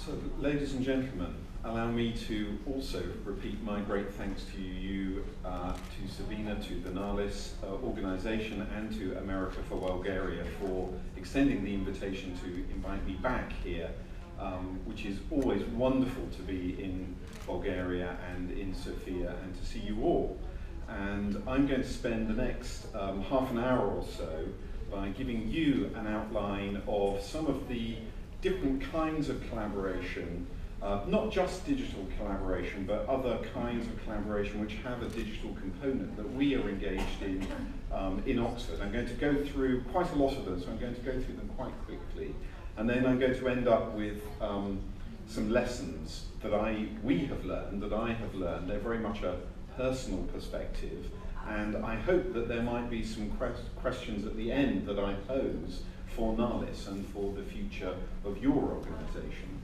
So, ladies and gentlemen, allow me to also repeat my great thanks to you, to Sabina, to the NALIS organisation, and to America for Bulgaria for extending the invitation to invite me back here, which is always wonderful to be in Bulgaria and in Sofia and to see you all. And I'm going to spend the next half an hour or so by giving you an outline of some of the different kinds of collaboration, not just digital collaboration, but other kinds of collaboration which have a digital component that we are engaged in Oxford. I'm going to go through quite a lot of them, so I'm going to go through them quite quickly. And then I'm going to end up with some lessons that we have learned, that I have learned. They're very much a personal perspective. And I hope that there might be some questions at the end that I pose for NALIS and for the future of your organisation.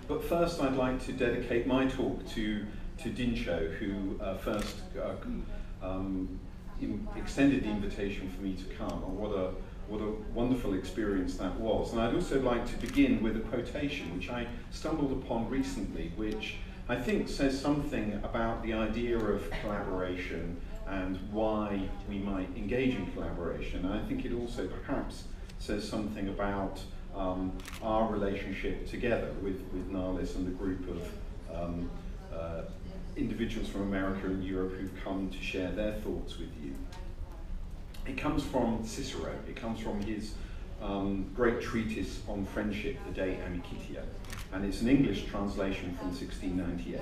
But first I'd like to dedicate my talk to Dincho, who first extended the invitation for me to come, and what a wonderful experience that was. And I'd also like to begin with a quotation which I stumbled upon recently, which I think says something about the idea of collaboration and why we might engage in collaboration. And I think it also perhaps says something about our relationship together with NALIS and the group of individuals from America and Europe who've come to share their thoughts with you. It comes from Cicero. It comes from his great treatise on friendship, the De Amicitia, and it's an English translation from 1698.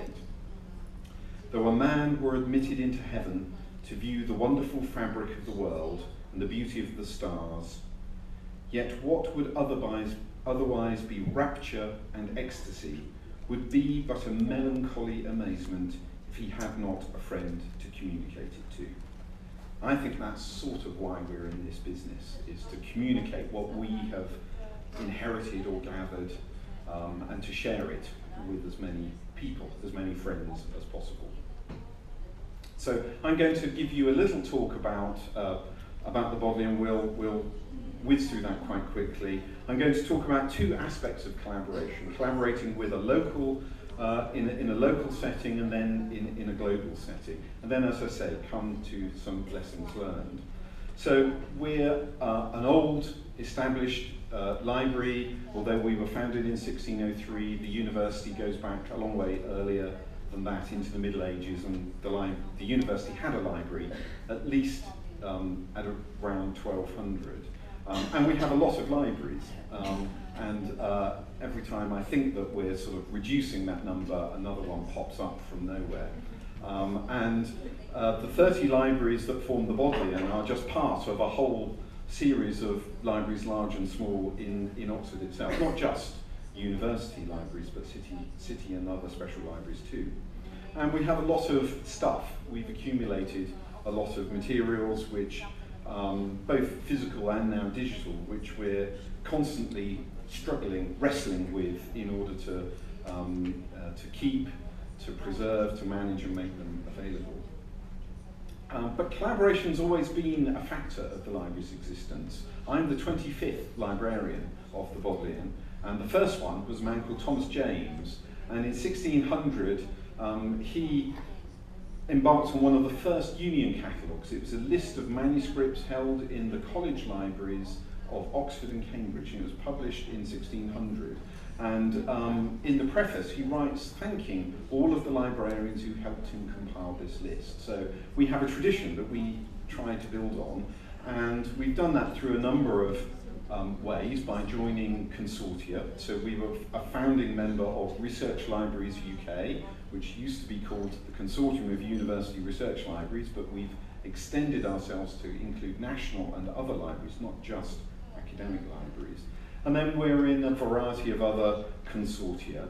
Though a man were admitted into heaven to view the wonderful fabric of the world and the beauty of the stars, yet what would otherwise be rapture and ecstasy would be but a melancholy amazement if he had not a friend to communicate it to. I think that's sort of why we're in this business, is to communicate what we have inherited or gathered, and to share it with as many people, as many friends as possible. So I'm going to give you a little talk about the Bodleian. We'll whiz through that quite quickly. I'm going to talk about two aspects of collaboration: collaborating with a local, in a local setting, and then in a global setting. And then, as I say, come to some lessons learned. So we're an old, established library. Although we were founded in 1603, the university goes back a long way earlier than that, into the Middle Ages, and the university had a library at least at around 1200. And we have a lot of libraries, and every time I think that we're sort of reducing that number, another one pops up from nowhere. And the 30 libraries that form the Bodleian are just part of a whole series of libraries, large and small, in Oxford itself. Not just university libraries, but city and other special libraries too. And we have a lot of stuff. We've accumulated a lot of materials, which both physical and now digital, which we're constantly wrestling with in order to keep, to preserve, to manage and make them available. But collaboration's always been a factor of the library's existence. I'm the 25th librarian of the Bodleian, and the first one was a man called Thomas James, and in 1600 he embarked on one of the first Union catalogues. It was a list of manuscripts held in the college libraries of Oxford and Cambridge, and it was published in 1600. And in the preface, he writes thanking all of the librarians who helped him compile this list. So we have a tradition that we try to build on, and we've done that through a number of ways, by joining consortia. So we were a founding member of Research Libraries UK, which used to be called the Consortium of University Research Libraries, but we've extended ourselves to include national and other libraries, not just academic libraries. And then we're in a variety of other consortia.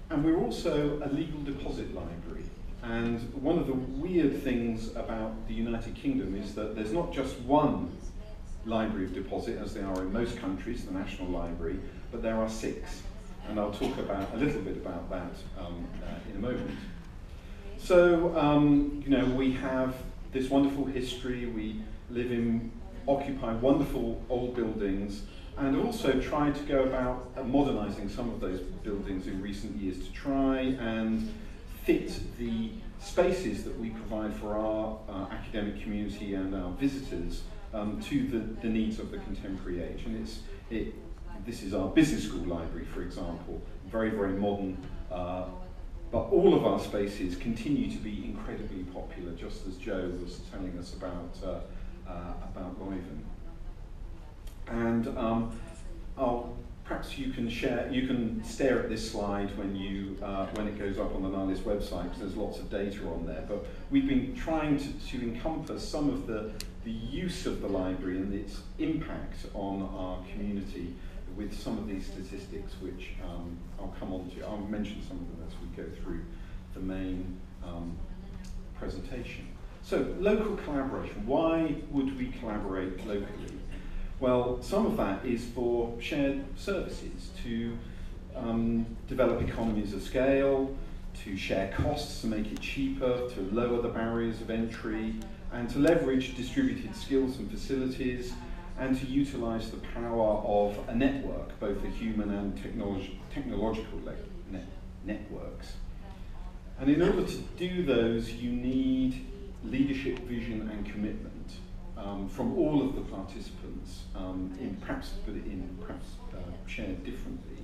And we're also a legal deposit library. And one of the weird things about the United Kingdom is that there's not just one library of deposit, as there are in most countries, the National Library, but there are 6. And I'll talk a little bit about that in a moment. So, we have this wonderful history. We live in occupy wonderful old buildings, and also tried to go about modernising some of those buildings in recent years to try and fit the spaces that we provide for our academic community and our visitors to the needs of the contemporary age. And this is our business school library, for example, very, very modern, but all of our spaces continue to be incredibly popular, just as Joe was telling us about Ovenden. And perhaps you can stare at this slide when it goes up on the NALIS website, because there's lots of data on there. But we've been trying to encompass some of the use of the library and its impact on our community with some of these statistics, which I'll come on to. I'll mention some of them as we go through the main presentation. So, local collaboration. Why would we collaborate locally? Well, some of that is for shared services, to develop economies of scale, to share costs to make it cheaper, to lower the barriers of entry, and to leverage distributed skills and facilities, and to utilise the power of a network, both the human and technological networks. And in order to do those, you need leadership, vision and commitment from all of the participants, perhaps shared differently.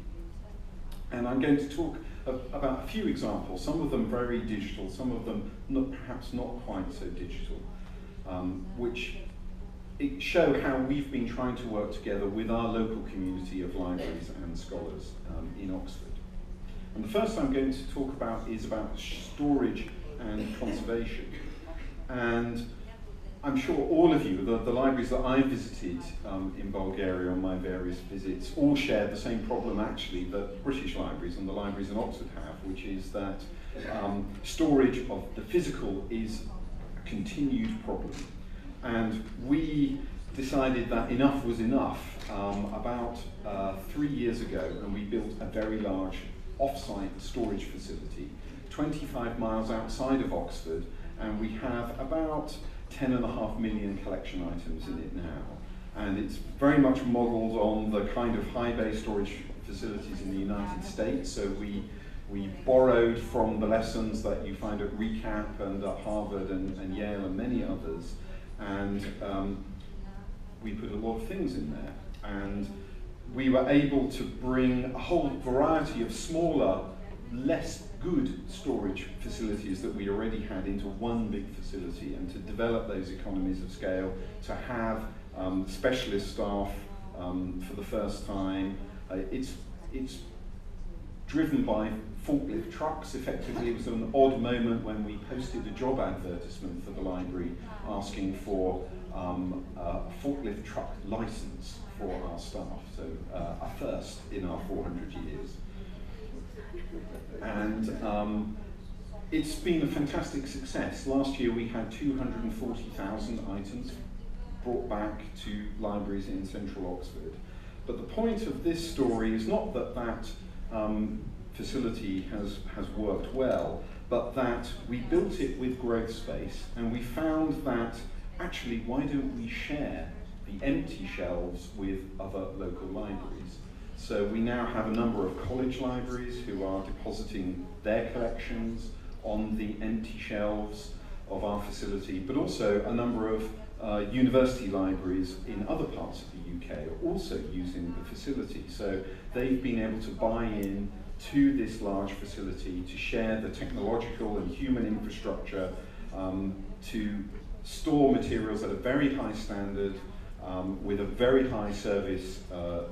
And I'm going to talk about a few examples, some of them very digital, some of them perhaps not quite so digital, which show how we've been trying to work together with our local community of libraries and scholars in Oxford. And the first I'm going to talk about is about storage and conservation. And I'm sure all of you, the libraries that I visited in Bulgaria on my various visits, all share the same problem actually that British libraries and the libraries in Oxford have, which is that storage of the physical is a continued problem. And we decided that enough was enough about 3 years ago, and we built a very large off-site storage facility 25 miles outside of Oxford, and we have about 10.5 million collection items in it now. And it's very much modelled on the kind of high bay storage facilities in the United States. So we borrowed from the lessons that you find at ReCap and at Harvard and Yale and many others. And we put a lot of things in there. And we were able to bring a whole variety of smaller, less good storage facilities that we already had into one big facility, and to develop those economies of scale, to have specialist staff for the first time. It's driven by forklift trucks, effectively. It was an odd moment when we posted a job advertisement for the library asking for a forklift truck license for our staff, so a first in our 400 years. And it's been a fantastic success. Last year we had 240,000 items brought back to libraries in central Oxford. But the point of this story is not that that facility has worked well, but that we built it with growth space, and we found that actually, why don't we share the empty shelves with other local libraries? So we now have a number of college libraries who are depositing their collections on the empty shelves of our facility, but also a number of university libraries in other parts of the UK are also using the facility. So they've been able to buy in to this large facility to share the technological and human infrastructure to store materials at a very high standard, with a very high service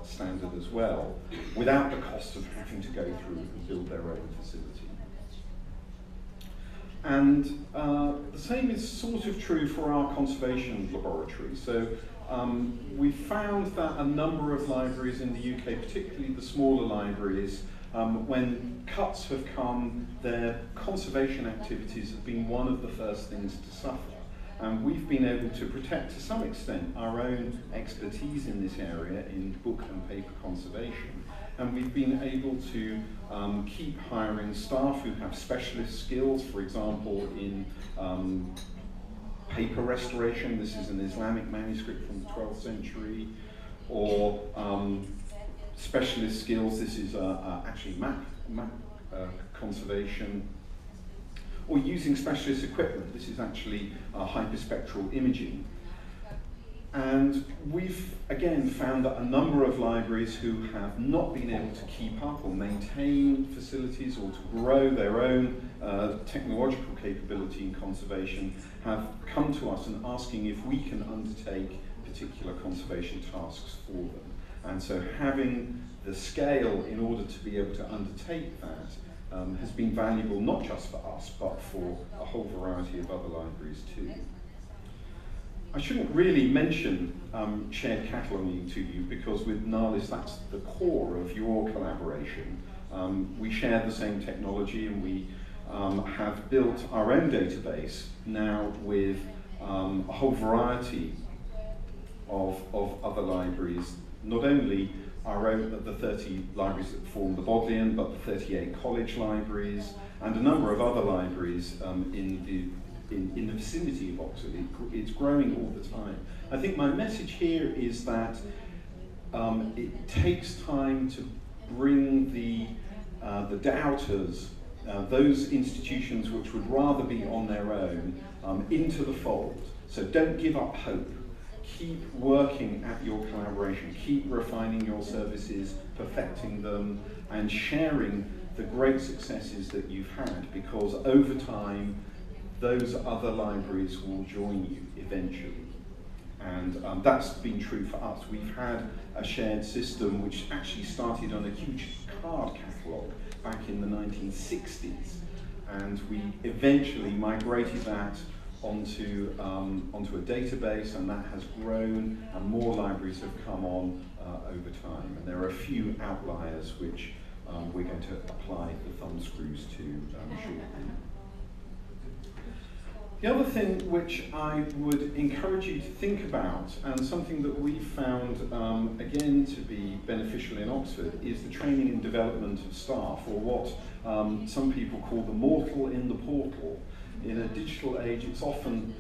standard as well, without the cost of having to go through and build their own facility. And the same is sort of true for our conservation laboratory. So we found that a number of libraries in the UK, particularly the smaller libraries, when cuts have come, their conservation activities have been one of the first things to suffer. And we've been able to protect, to some extent, our own expertise in this area in book and paper conservation. And we've been able to keep hiring staff who have specialist skills, for example, in paper restoration. This is an Islamic manuscript from the 12th century. Or specialist skills. This is actually map conservation. Or using specialist equipment. This is actually hyperspectral imaging. And we've, again, found that a number of libraries who have not been able to keep up or maintain facilities or to grow their own technological capability in conservation have come to us and asking if we can undertake particular conservation tasks for them. And so having the scale in order to be able to undertake that has been valuable not just for us, but for a whole variety of other libraries too. I shouldn't really mention shared cataloguing to you because with NALIS that's the core of your collaboration. We share the same technology and we have built our own database now with a whole variety of other libraries, not only our own, the 30 libraries that form the Bodleian, but the 38 college libraries and a number of other libraries in the vicinity of Oxford. It's growing all the time. I think my message here is that it takes time to bring the doubters, those institutions which would rather be on their own, into the fold. So don't give up hope. Keep working at your collaboration. Keep refining your services, perfecting them, and sharing the great successes that you've had, because over time, those other libraries will join you eventually. And that's been true for us. We've had a shared system which actually started on a huge card catalogue back in the 1960s. And we eventually migrated that onto a database, and that has grown, and more libraries have come on over time. And there are a few outliers which we're going to apply the thumb screws to shortly. The other thing which I would encourage you to think about, and something that we found again to be beneficial in Oxford, is the training and development of staff, or what some people call the mortal in the portal. In a digital age, it's often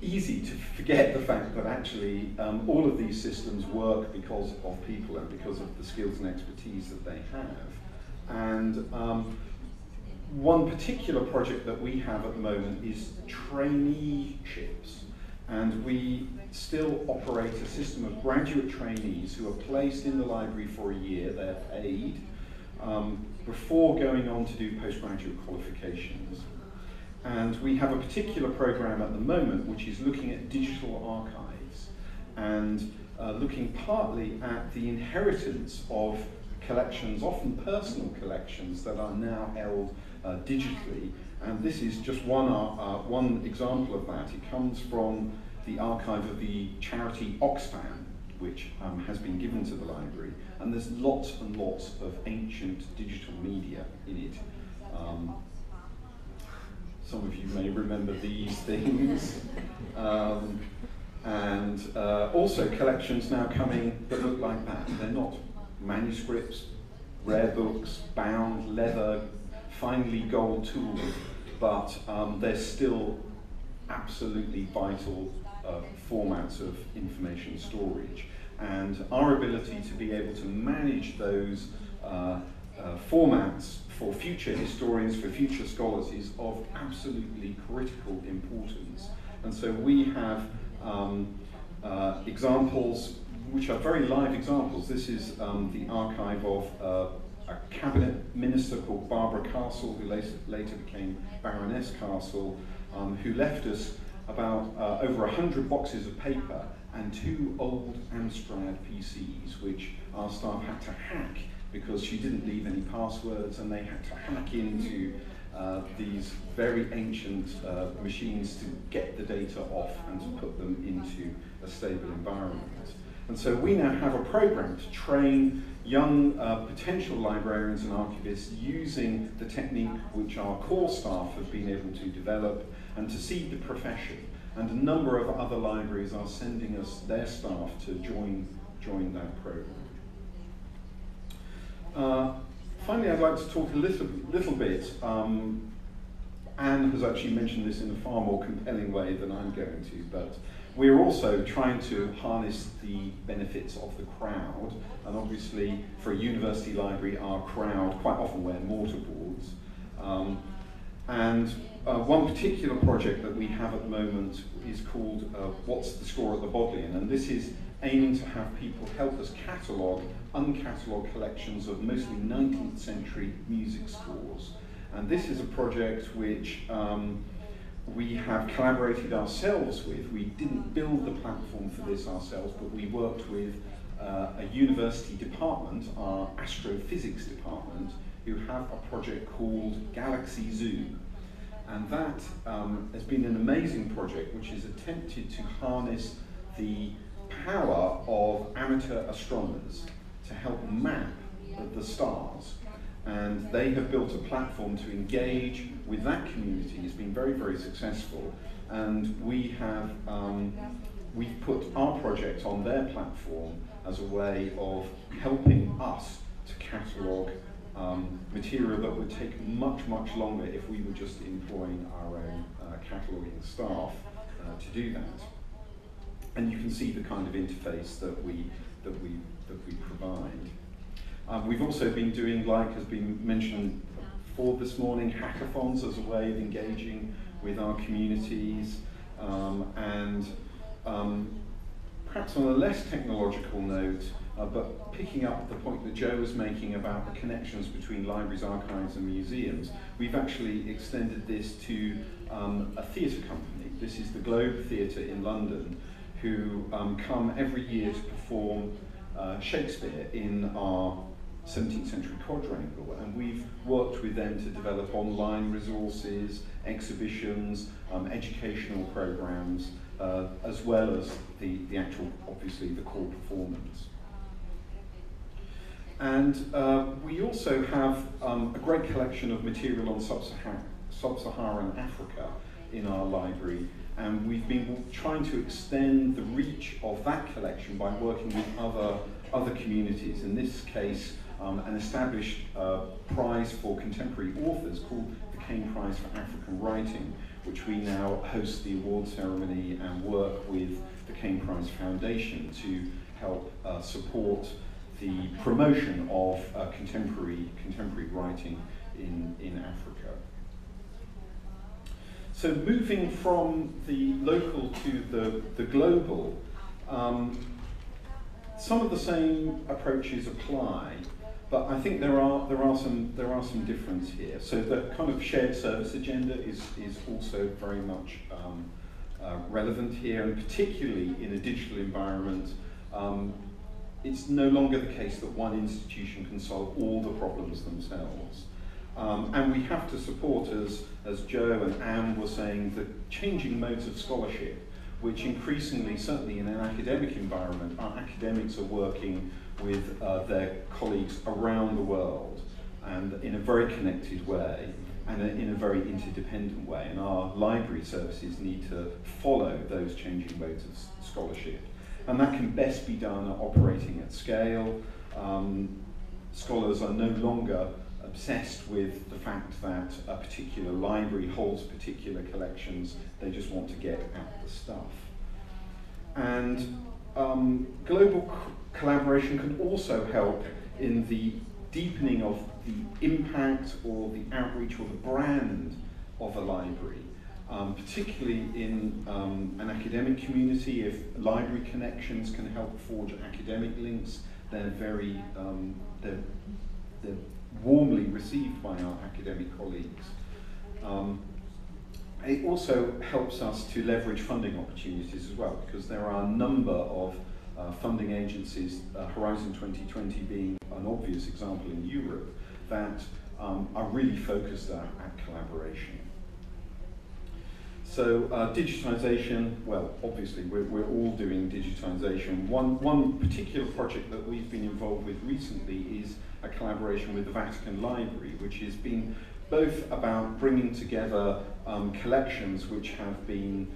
easy to forget the fact that actually all of these systems work because of people and because of the skills and expertise that they have. And one particular project that we have at the moment is traineeships, and we still operate a system of graduate trainees who are placed in the library for a year. They're paid before going on to do postgraduate qualifications. And we have a particular program at the moment which is looking at digital archives and looking partly at the inheritance of collections, often personal collections, that are now held digitally, and this is just one example of that. It comes from the archive of the charity Oxfam, which has been given to the library, and there's lots and lots of ancient digital media in it. Some of you may remember these things, and also collections now coming that look like that. They're not manuscripts, rare books, bound leather, finely gold tools, but they're still absolutely vital formats of information storage. And our ability to be able to manage those formats for future historians, for future scholars, is of absolutely critical importance. And so we have examples which are very live examples. This is the archive of a cabinet minister called Barbara Castle, who later became Baroness Castle, who left us about over 100 boxes of paper and 2 old Amstrad PCs, which our staff had to hack because she didn't leave any passwords, and they had to hack into these very ancient machines to get the data off and to put them into a stable environment. And so we now have a program to train young potential librarians and archivists using the technique which our core staff have been able to develop and to seed the profession. And a number of other libraries are sending us their staff to join that program. Finally, I'd like to talk a little bit Anne has actually mentioned this in a far more compelling way than I'm going to, but we're also trying to harness the benefits of the crowd, and obviously for a university library our crowd quite often wear mortarboards. One particular project that we have at the moment is called What's the Score at the Bodleian, and this is aiming to have people help us catalogue uncatalogued collections of mostly 19th century music scores. And this is a project which we have collaborated ourselves with. We didn't build the platform for this ourselves, but we worked with a university department, our astrophysics department, who have a project called Galaxy Zoo. And that has been an amazing project which has attempted to harness the power of amateur astronomers to help map the stars. And they have built a platform to engage with that community. It's been very, very successful. And we have we've put our project on their platform as a way of helping us to catalogue material that would take much, much longer if we were just employing our own cataloguing staff to do that. And you can see the kind of interface that we provide. We've also been doing, like has been mentioned before this morning, hackathons as a way of engaging with our communities, perhaps on a less technological note, but picking up the point that Joe was making about the connections between libraries, archives and museums, we've actually extended this to a theatre company. This is the Globe Theatre in London, who come every year to perform Shakespeare in our 17th century quadrangle, and we've worked with them to develop online resources, exhibitions, educational programs, as well as the actual, obviously, the core performance. And we also have a great collection of material on sub-Saharan Africa in our library, and we've been trying to extend the reach of that collection by working with other communities. In this case, an established prize for contemporary authors called the Kane Prize for African Writing, which we now host the award ceremony and work with the Kane Prize Foundation to help support the promotion of contemporary writing in Africa. So moving from the local to the global, some of the same approaches apply, but I think there are some difference here. So the kind of shared service agenda is also very much relevant here, and particularly in a digital environment. It's no longer the case that one institution can solve all the problems themselves. And we have to support, as Joe and Anne were saying, the changing modes of scholarship, which increasingly, certainly in an academic environment, our academics are working with their colleagues around the world, and in a very connected way, and in a very interdependent way. And our library services need to follow those changing modes of scholarship. And that can best be done operating at scale. Scholars are no longer obsessed with the fact that a particular library holds particular collections. They just want to get at the stuff. And global collaboration can also help in the deepening of the impact or the outreach or the brand of a library. Particularly in an academic community, if library connections can help forge academic links, they're very they're warmly received by our academic colleagues. It also helps us to leverage funding opportunities as well, because there are a number of funding agencies, Horizon 2020 being an obvious example in Europe, that are really focused at collaboration. So digitisation, well, obviously we're all doing digitisation. One particular project that we've been involved with recently is a collaboration with the Vatican Library, which has been both about bringing together collections which have been,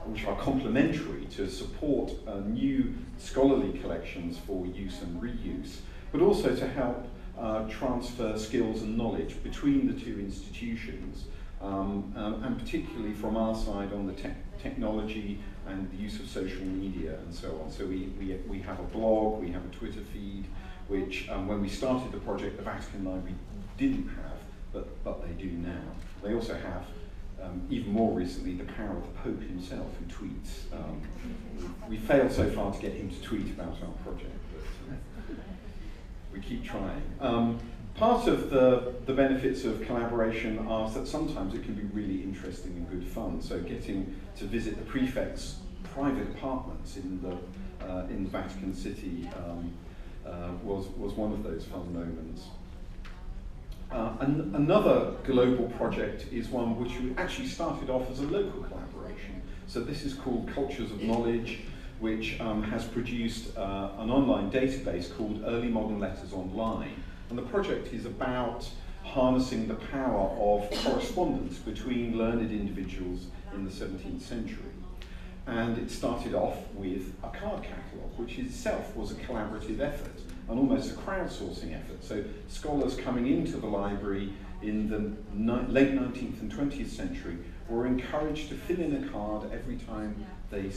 which are complementary to support new scholarly collections for use and reuse, but also to help transfer skills and knowledge between the two institutions, and particularly from our side on the technology and the use of social media and so on. So we have a blog, we have a Twitter feed, which when we started the project, the Vatican Library didn't have, but they do now. They also have, even more recently, the power of the Pope himself, who tweets. We failed so far to get him to tweet about our project, but we keep trying. Part of the benefits of collaboration are that sometimes it can be really interesting and good fun. So getting to visit the prefect's private apartments in the Vatican City was one of those fun moments. Another global project is one which we actually started off as a local collaboration. So this is called Cultures of Knowledge, which has produced an online database called Early Modern Letters Online. And the project is about harnessing the power of correspondence between learned individuals in the 17th century. And it started off with a card catalogue, which itself was a collaborative effort and almost a crowdsourcing effort. So scholars coming into the library in the late 19th and 20th century were encouraged to fill in a card every time they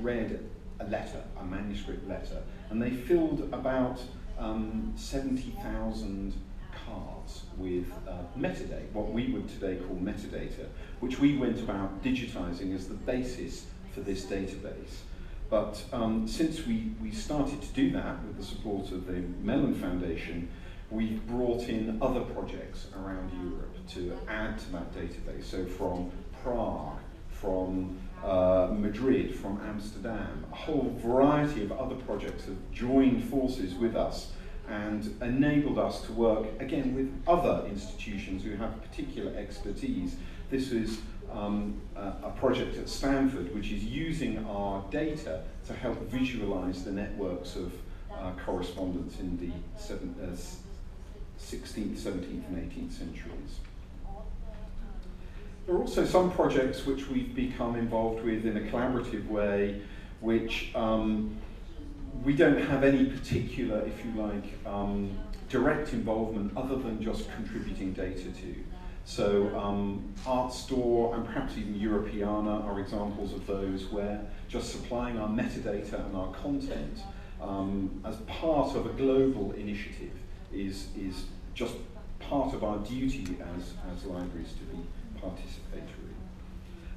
read a letter, a manuscript letter, and they filled about 70,000 cards with metadata, what we would today call metadata, which we went about digitizing as the basis for this database. But since we started to do that with the support of the Mellon Foundation, we've brought in other projects around Europe to add to that database. So from Prague, from Madrid, from Amsterdam, a whole variety of other projects have joined forces with us and enabled us to work, again, with other institutions who have particular expertise. This is a project at Stanford which is using our data to help visualize the networks of correspondence in the 16th, 17th and 18th centuries. There are also some projects which we've become involved with in a collaborative way, which we don't have any particular, if you like, direct involvement other than just contributing data to. So Art Store and perhaps even Europeana are examples of those where just supplying our metadata and our content as part of a global initiative is just part of our duty as libraries to be participatory.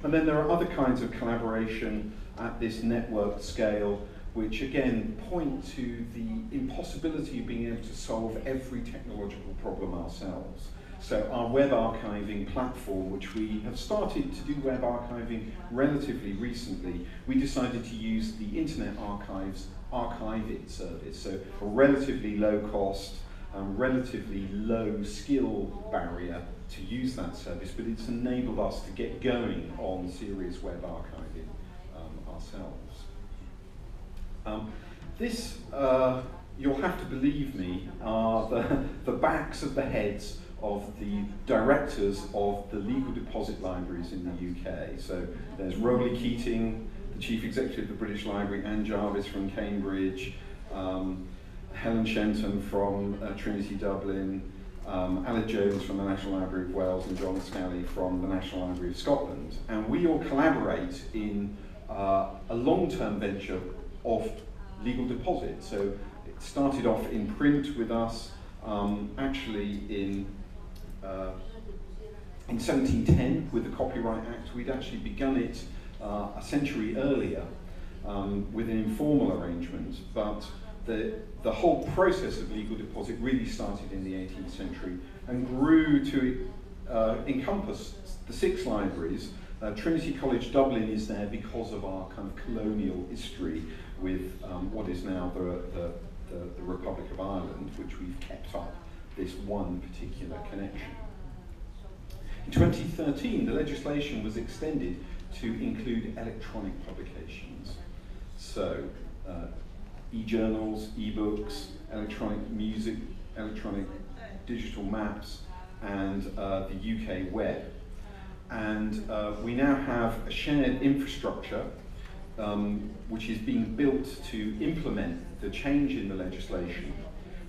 And then there are other kinds of collaboration at this network scale which again point to the impossibility of being able to solve every technological problem ourselves. So our web archiving platform, which we have started to do web archiving relatively recently, we decided to use the Internet Archive's Archive It service. So a relatively low cost, relatively low skill barrier to use that service, but it's enabled us to get going on serious web archiving ourselves. This, you'll have to believe me, are the backs of the heads of the directors of the legal deposit libraries in the UK. So there's Rowley Keating, the Chief Executive of the British Library, Anne Jarvis from Cambridge, Helen Shenton from Trinity Dublin, Aled Jones from the National Library of Wales, and John Scally from the National Library of Scotland. And we all collaborate in a long-term venture of legal deposit. So it started off in print with us, actually in 1710 with the Copyright Act. We'd actually begun it a century earlier with an informal arrangement, but the whole process of legal deposit really started in the 18th century and grew to encompass the 6 libraries. Trinity College Dublin is there because of our kind of colonial history with what is now the Republic of Ireland, which we've kept up this one particular connection. In 2013, the legislation was extended to include electronic publications. So, e-journals, e-books, electronic music, electronic digital maps, and the UK web. And we now have a shared infrastructure which is being built to implement the change in the legislation.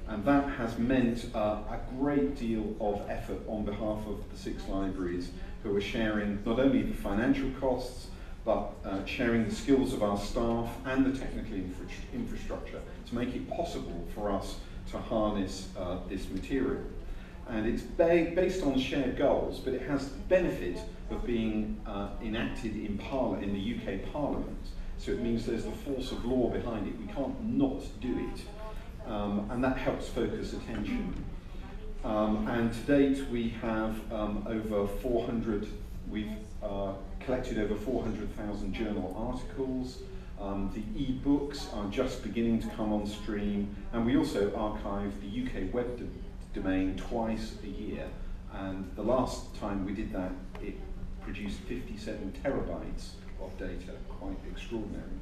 And that has meant a great deal of effort on behalf of the 6 libraries who are sharing not only the financial costs, but sharing the skills of our staff and the technical infrastructure to make it possible for us to harness this material. And it's based on shared goals, but it has the benefit of being enacted in the UK Parliament. So it means there's the force of law behind it. We can't not do it. And that helps focus attention. And to date, we have we've collected over 400,000 journal articles. The e-books are just beginning to come on stream. And we also archive the UK web domain twice a year. And the last time we did that, it produced 57 terabytes of data, quite extraordinary.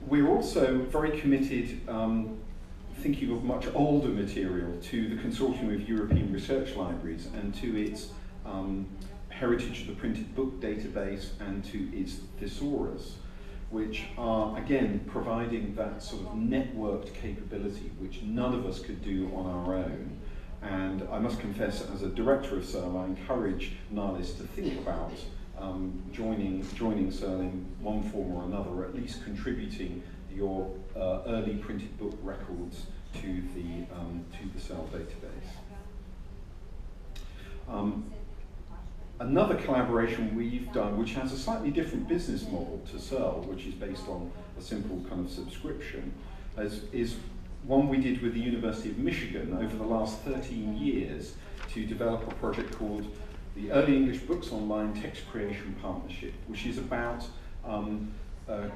We're also very committed, thinking of much older material, to the Consortium of European Research Libraries and to its heritage of the printed book database and to its thesaurus, which are, again, providing that sort of networked capability which none of us could do on our own. And I must confess, as a director of CERL, I encourage NALIS to think about joining CERL in one form or another, or at least contributing your early printed book records to the CERL database. Another collaboration we've done, which has a slightly different business model to CERL, which is based on a simple kind of subscription, is one we did with the University of Michigan over the last 13 years to develop a project called the Early English Books Online Text Creation Partnership, which is about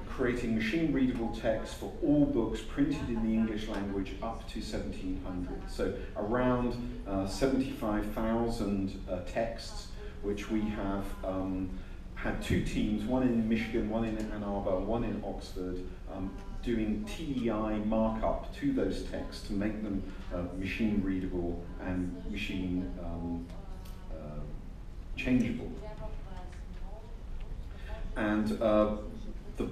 creating machine-readable text for all books printed in the English language up to 1700. So around 75,000 texts, which we have had 2 teams, one in Michigan, one in Ann Arbor, one in Oxford, doing TEI markup to those texts to make them machine readable and machine changeable. And the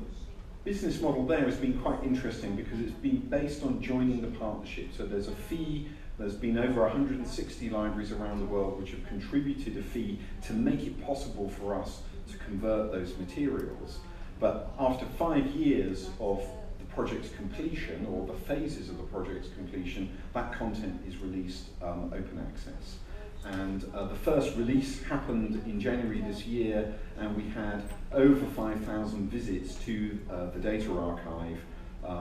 business model there has been quite interesting because it's been based on joining the partnership. So there's a fee. There's been over 160 libraries around the world which have contributed a fee to make it possible for us to convert those materials. But after 5 years of the project's completion, or the phases of the project's completion, that content is released open access. And the first release happened in January this year, and we had over 5,000 visits to the data archive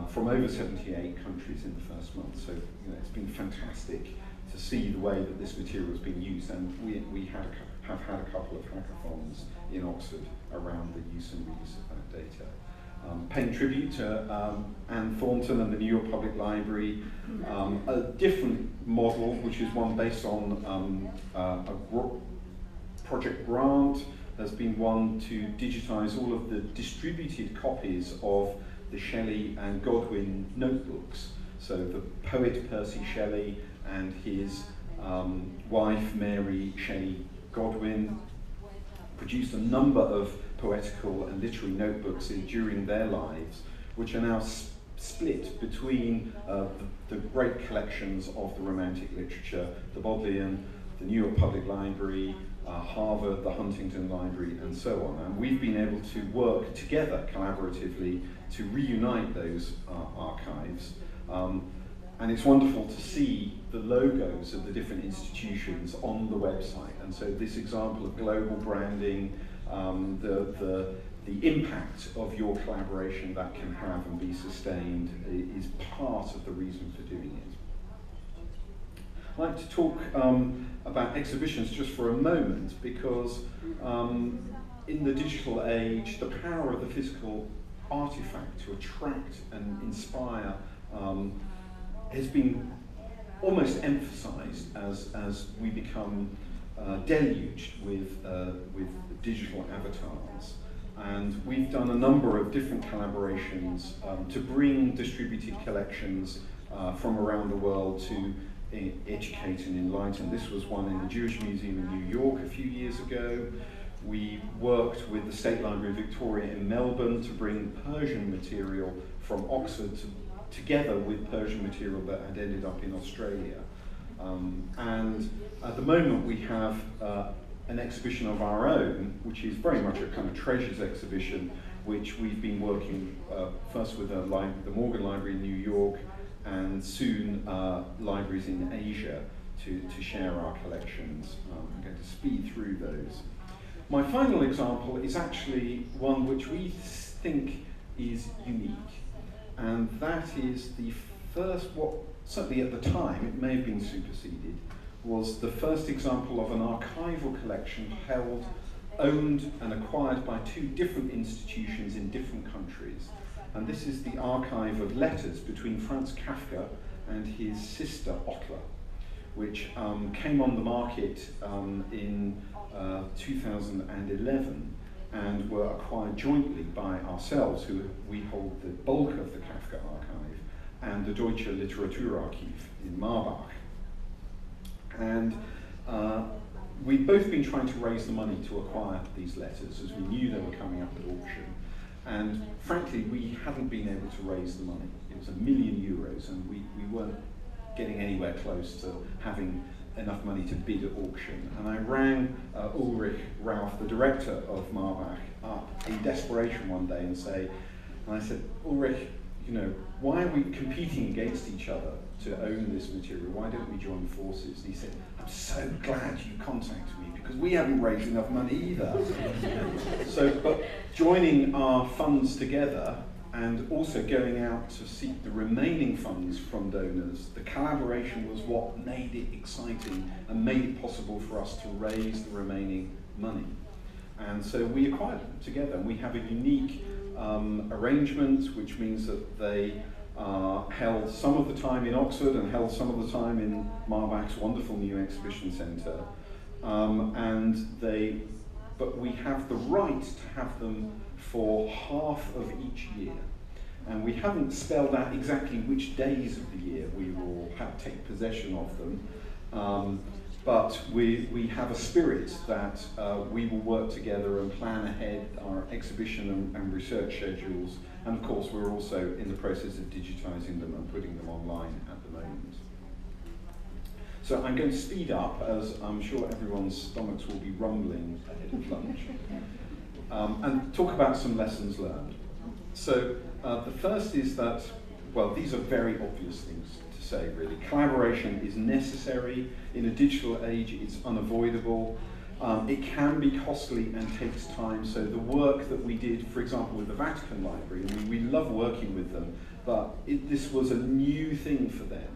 from over 78 countries in the first month. So it's been fantastic to see the way that this material has been used, and we have had a couple of hackathons in Oxford around the use and reuse of that data. Paying tribute to Anne Thornton and the New York Public Library, a different model, which is one based on a project grant. There's been one to digitize all of the distributed copies of the Shelley and Godwin notebooks. So the poet Percy Shelley and his wife Mary Shelley Godwin produced a number of poetical and literary notebooks during their lives, which are now split between the great collections of the Romantic literature, the Bodleian, the New York Public Library, Harvard, the Huntington Library, and so on. And we've been able to work together collaboratively to reunite those archives. And it's wonderful to see the logos of the different institutions on the website. And so this example of global branding, the impact of your collaboration that can have and be sustained is part of the reason for doing it. I'd like to talk about exhibitions just for a moment, because in the digital age, the power of the physical artifact to attract and inspire has been almost emphasized as we become deluged with digital avatars. And we've done a number of different collaborations to bring distributed collections from around the world to educate and enlighten. This was one in the Jewish Museum in New York a few years ago. We worked with the State Library of Victoria in Melbourne to bring Persian material from Oxford to together with Persian material that had ended up in Australia. And at the moment we have an exhibition of our own, which is very much a kind of treasures exhibition, which we've been working first with the Morgan Library in New York, and soon libraries in Asia to share our collections. I'm going to speed through those. My final example is actually one which we think is unique, and that is the first, what certainly at the time, it may have been superseded, was the first example of an archival collection held, owned and acquired by two different institutions in different countries. And this is the archive of letters between Franz Kafka and his sister Ottla, which came on the market in 2011 and were acquired jointly by ourselves, who we hold the bulk of the Kafka archive, and the Deutsche Literaturarchiv in Marbach. And we'd both been trying to raise the money to acquire these letters, as we knew they were coming up at auction. And frankly, we hadn't been able to raise the money. It was €1 million, and we weren't getting anywhere close to having enough money to bid at auction. And I rang Ulrich Ralph, the director of Marbach, up in desperation one day and I said, Ulrich, you know, why are we competing against each other to own this material? Why don't we join forces? And he said, I'm so glad you contacted me, because we haven't raised enough money either. But joining our funds together and also going out to seek the remaining funds from donors, the collaboration was what made it exciting and made it possible for us to raise the remaining money. And so we acquired them together, and we have a unique arrangement, which means that they held some of the time in Oxford and held some of the time in Marbach's wonderful new exhibition centre. But we have the right to have them for half of each year. And we haven't spelled out exactly which days of the year we will take possession of them. But we have a spirit that we will work together and plan ahead our exhibition and research schedules. And of course, we're also in the process of digitizing them and putting them online at the moment. So I'm going to speed up, as I'm sure everyone's stomachs will be rumbling ahead of lunch, and talk about some lessons learned. So the first is that, well, these are very obvious things to say, really. Collaboration is necessary. In a digital age, it's unavoidable. It can be costly and takes time. So the work that we did, for example, with the Vatican Library, and we love working with them, but this was a new thing for them.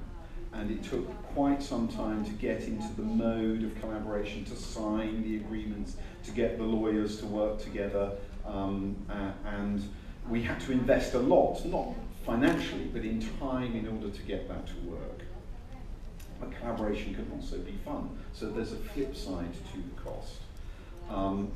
And it took quite some time to get into the mode of collaboration, to sign the agreements, to get the lawyers to work together. And we had to invest a lot, not financially, but in time in order to get that to work. But collaboration can also be fun. So there's a flip side to the cost.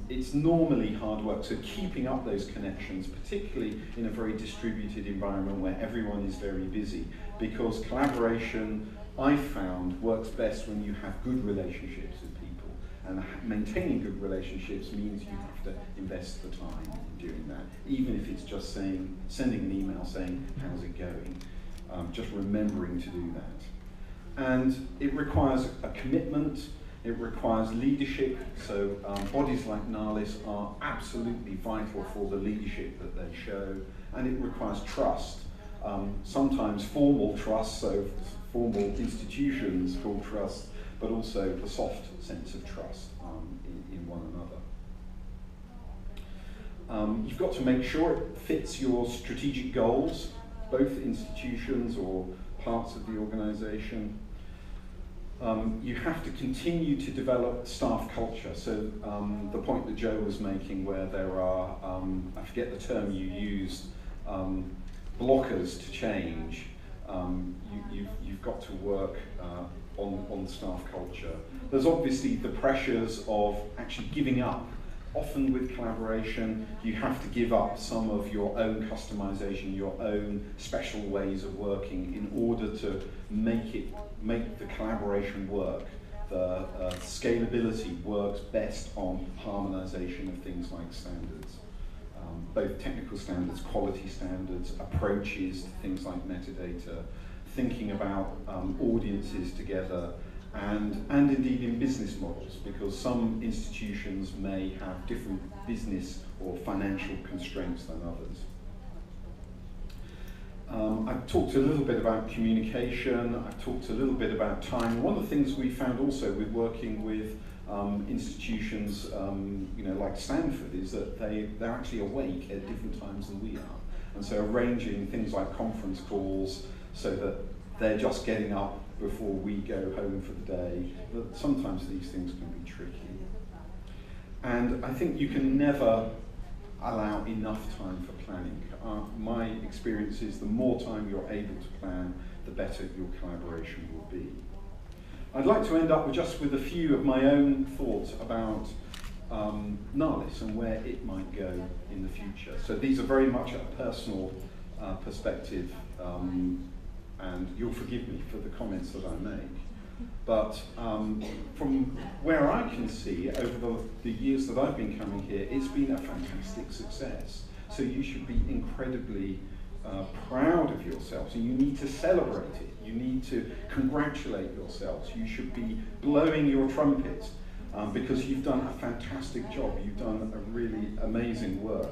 It's normally hard work, so keeping up those connections, particularly in a very distributed environment where everyone is very busy, because collaboration, I've found, works best when you have good relationships with people, and maintaining good relationships means you have to invest the time in doing that, even if it's just sending an email saying, how's it going? Just remembering to do that. And it requires a commitment. It requires leadership, so bodies like NALIS are absolutely vital for the leadership that they show, and it requires trust, sometimes formal trust, so formal institutions called trust, but also the soft sense of trust in one another. You've got to make sure it fits your strategic goals, both institutions or parts of the organisation. You have to continue to develop staff culture. So the point that Joe was making, where there are, I forget the term you used, blockers to change. You've got to work on staff culture. There's obviously the pressures of actually giving up. Often with collaboration, you have to give up some of your own customization, your own special ways of working in order to make the collaboration work. The scalability works best on harmonization of things like standards. both technical standards, quality standards, approaches to things like metadata, thinking about audiences together, and indeed in business models, because some institutions may have different business or financial constraints than others. I've talked a little bit about communication, I've talked a little bit about time. One of the things we found also with working with institutions like Stanford is that they're actually awake at different times than we are. And so arranging things like conference calls so that they're just getting up before we go home for the day, but sometimes these things can be tricky. And I think you can never allow enough time for planning. My experience is the more time you're able to plan, the better your collaboration will be. I'd like to end up just with a few of my own thoughts about NALIS and where it might go in the future. So these are very much a personal perspective, and you'll forgive me for the comments that I make. But from where I can see, over the years that I've been coming here, it's been a fantastic success. So you should be incredibly proud of yourselves, and you need to celebrate it. You need to congratulate yourselves. You should be blowing your trumpet because you've done a fantastic job. You've done a really amazing work.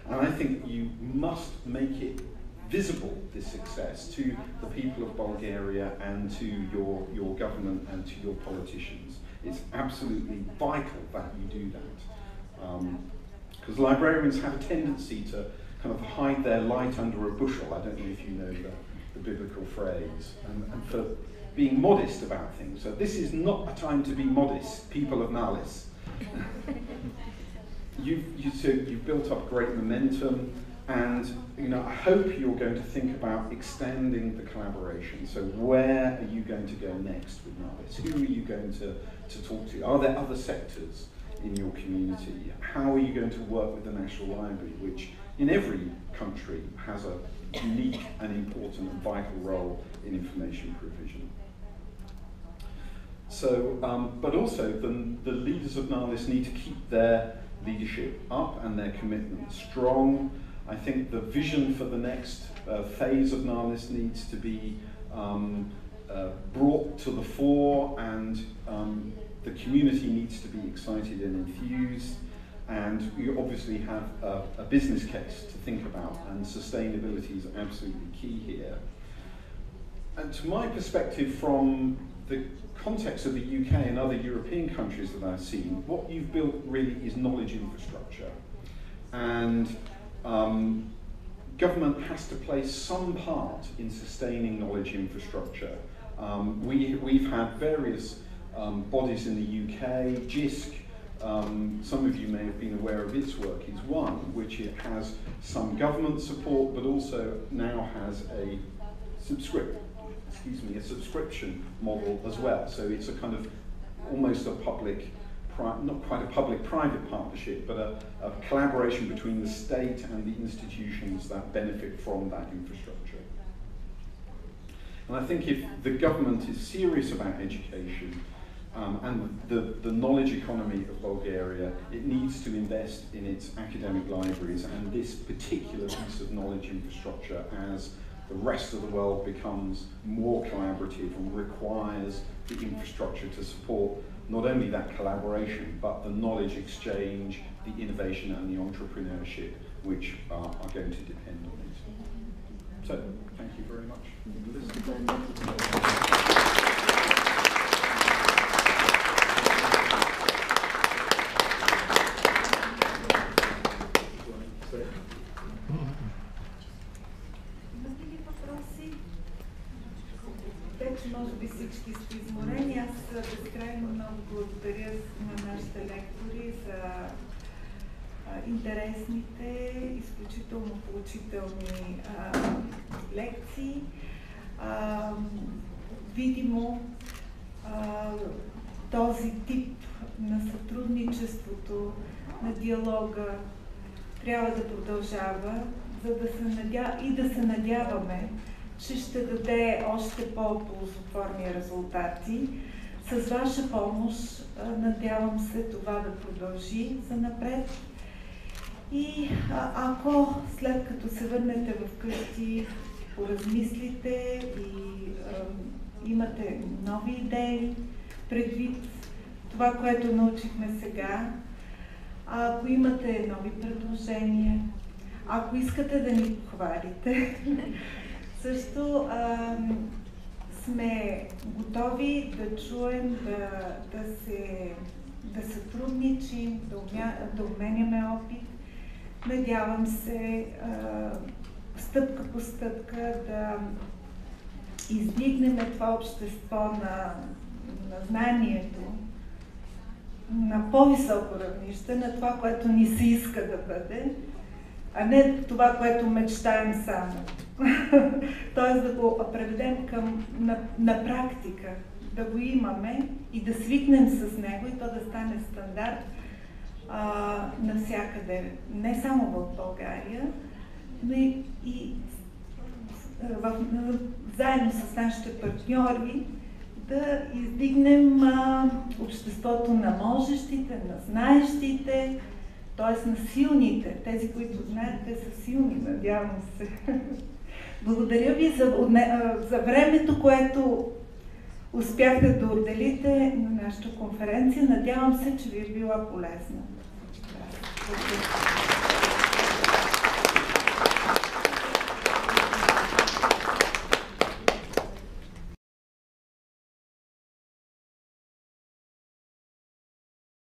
And I think you must make it visible, this success, to the people of Bulgaria and to your government and to your politicians. It's absolutely vital that you do that. Because librarians have a tendency to kind of hide their light under a bushel. I don't know if you know the biblical phrase, and for being modest about things. So this is not a time to be modest, people of NALIS. You've built up great momentum, and I hope you're going to think about extending the collaboration. So where are you going to go next with NALIS? Who are you going to talk to? Are there other sectors in your community? How are you going to work with the National Library, which in every country has a unique and important and vital role in information provision? So, but also the leaders of NALIS need to keep their leadership up and their commitment strong. I think the vision for the next phase of NALIS needs to be brought to the fore, and the community needs to be excited and enthused. And you obviously have a business case to think about, and sustainability is absolutely key here. And to my perspective, from the context of the UK and other European countries that I've seen, what you've built really is knowledge infrastructure. And government has to play some part in sustaining knowledge infrastructure. We've had various bodies in the UK. JISC, some of you may have been aware of its work, is one, which it has some government support, but also now has a subscription model as well. So it's a kind of almost a public, not quite a public-private partnership, but a collaboration between the state and the institutions that benefit from that infrastructure. And I think if the government is serious about education and the knowledge economy of Bulgaria, it needs to invest in its academic libraries and this particular piece of knowledge infrastructure as the rest of the world becomes more collaborative and requires the infrastructure to support not only that collaboration, but the knowledge exchange, the innovation and the entrepreneurship, which are going to depend on it. So, thank you very much. Може би всички сте изморени. Аз безкрайно много благодаря на нашите лектори за интересните, изключително поучителни лекции. Видимо този тип на сътрудничеството, на диалога трябва да продължава, за да се надяваме, че ще даде още по-ползотворни резултати. С ваша помощ надявам се това да продължи занапред. И ако след като се върнете вкъщи, поразмислите и имате нови идеи предвид това, което научихме сега, ако имате нови предложения, ако искате да ни похвалите, също сме готови да чуем, да сътрудничим, да обменяме опит. Надявам се стъпка по стъпка да издигнем това общество на знанието на по-високо равнище, на това, което ни се иска да бъде, а не това, което мечтаем само. Тоест да го преведем на практика, да го имаме и да свикнем с него и то да стане стандарт навсякъде, не само в България, но и заедно с нашите партньори да издигнем обществото на можещите, на знаещите, т.е. на силните. Тези, които знаят, те са силни, надявам се. Благодаря ви за времето, което успяхте да отделите на нашата конференция. Надявам се, че ви е била полезна. Благодаря.